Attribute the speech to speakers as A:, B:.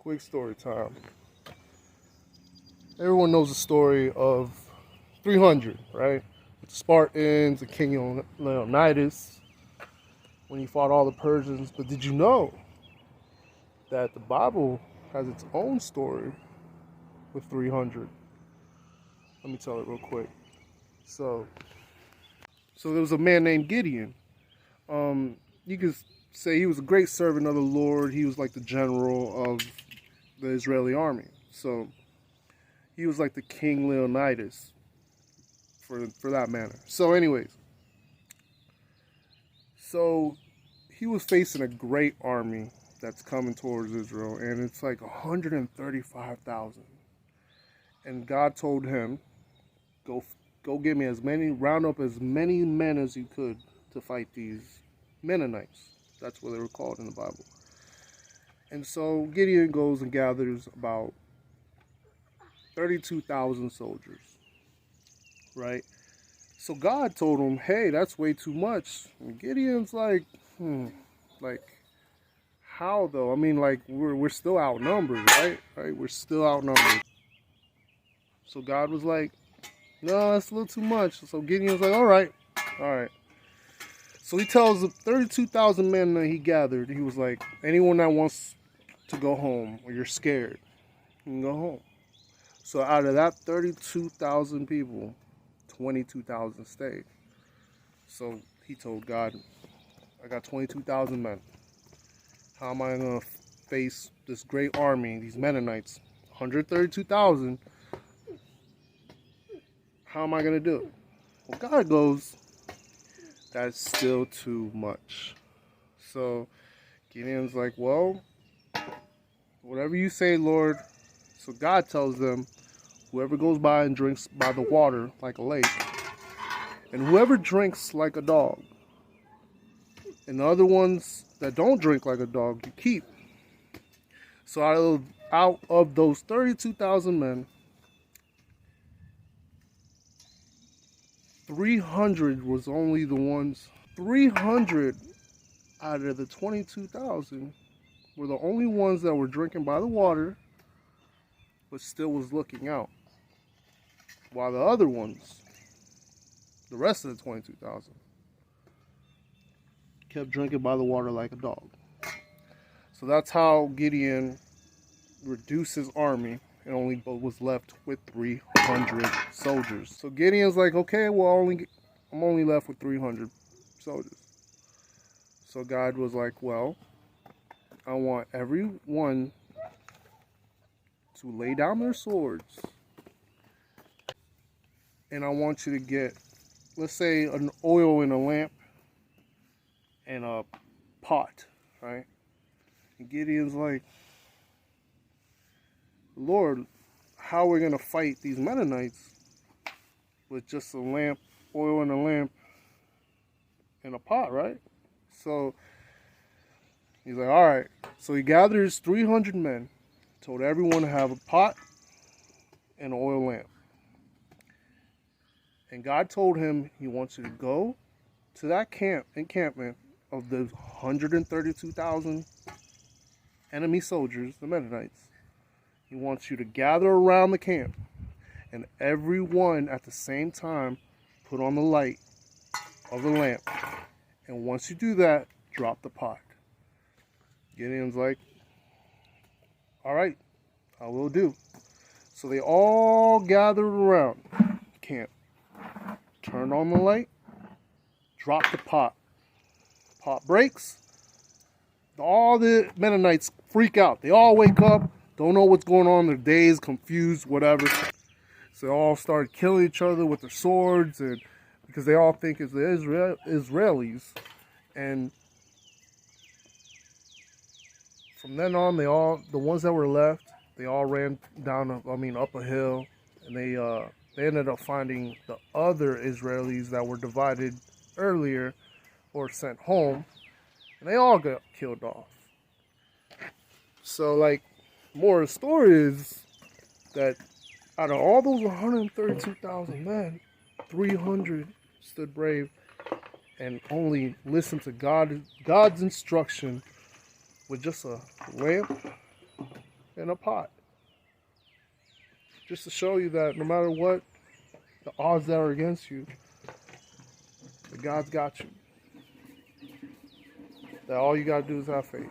A: Quick story time. Everyone knows the story of 300, right? With the Spartans, the King Leonidas, when he fought all the Persians. But did you know that the Bible has its own story with 300? Let me tell it real quick. So there was a man named Gideon. You could say he was a great servant of the Lord. He was like the general of the Israeli army. So he was like the King Leonidas for that manner. So anyways, so he was facing a great army that's coming towards Israel, and it's like 135,000. And God told him, go get me round up as many men as you could to fight these Mennonites. That's what they were called in the Bible. And so Gideon goes and gathers about 32,000 soldiers, right? So God told him, hey, that's way too much. And Gideon's like, like, how though? I mean, like, we're still outnumbered, right? We're still outnumbered. So God was like, no, that's a little too much. So Gideon's like, all right. So he tells the 32,000 men that he gathered, he was like, anyone that wants to go home or you're scared, you can go home. So out of that 32,000 people, 22,000 stayed. So he told God, I got 22,000 men. How am I going to face this great army, these Mennonites, 132,000? How am I going to do it? Well, God goes, that's still too much. So Gideon's like, well, whatever you say, Lord. So God tells them, whoever goes by and drinks by the water like a lake, and whoever drinks like a dog, and the other ones that don't drink like a dog, you keep. So out of those 32,000 men, 300 was only the ones. 300 out of the 22,000 were the only ones that were drinking by the water, but still was looking out. While the other ones, the rest of the 22,000, kept drinking by the water like a dog. So that's how Gideon reduced his army and only was left with 300 soldiers. So Gideon's like, okay, well, I'm only left with 300 soldiers. So God was like, well, I want everyone to lay down their swords, and I want you to get, let's say, an oil in a lamp and a pot, right? And Gideon's like, Lord, how are we going to fight these Mennonites with just a lamp, oil in a lamp, and a pot, right? So he's like, all right. So he gathers 300 men, told everyone to have a pot and an oil lamp. And God told him he wants you to go to that encampment of the 132,000 enemy soldiers, the Mennonites. He wants you to gather around the camp, and everyone at the same time put on the light of the lamp. And once you do that, drop the pot. Gideon's like, all right, I will do. So they all gathered around camp, turned on the light, dropped the pot. Pot breaks. All the Mennonites freak out. They all wake up, don't know what's going on. They're dazed, confused, whatever. So they all start killing each other with their swords, and because they all think it's the Israelis. And from then on, the ones that were left, they all ran up a hill, and they ended up finding the other Israelis that were divided earlier or sent home, and they all got killed off. So, like, more of the story is that out of all those 132,000 men, 300 stood brave and only listened to God's instruction with just a lamp and in a pot. Just to show you that no matter what the odds that are against you, that God's got you. That all you got to do is have faith.